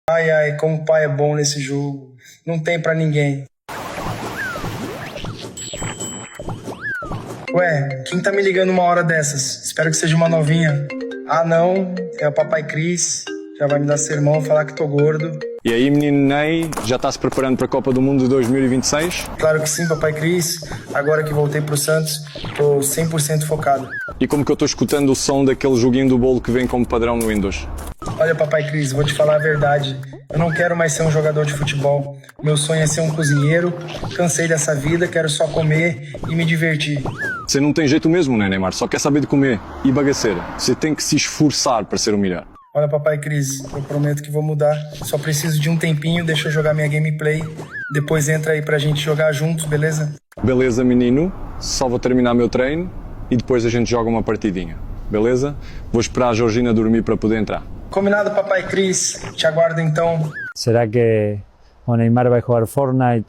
Ai, ai, como o pai é bom nesse jogo. Não tem pra ninguém. Ué, quem tá me ligando uma hora dessas? Espero que seja uma novinha. Ah, não, é o papai Cris. Já vai me dar sermão, falar que tô gordo. E aí, menino Ney, já está se preparando para a Copa do Mundo de 2026? Claro que sim, papai Cris. Agora que voltei pro Santos, tô 100% focado. E como que eu estou escutando o som daquele joguinho do bolo que vem como padrão no Windows? Olha, papai Cris, vou te falar a verdade. Eu não quero mais ser um jogador de futebol. Meu sonho é ser um cozinheiro. Cansei dessa vida, quero só comer e me divertir. Você não tem jeito mesmo, né, Neymar? Só quer saber de comer e bagaceira. Você tem que se esforçar para ser o melhor. Olha, papai Cris, eu prometo que vou mudar. Só preciso de um tempinho, deixa eu jogar minha gameplay. Depois entra aí pra gente jogar juntos, beleza? Beleza, menino? Só vou terminar meu treino e depois a gente joga uma partidinha. Beleza? Vou esperar a Georgina dormir para poder entrar. Combinado, papai Cris. Te aguardo então. ¿Será que o Neymar va a jugar Fortnite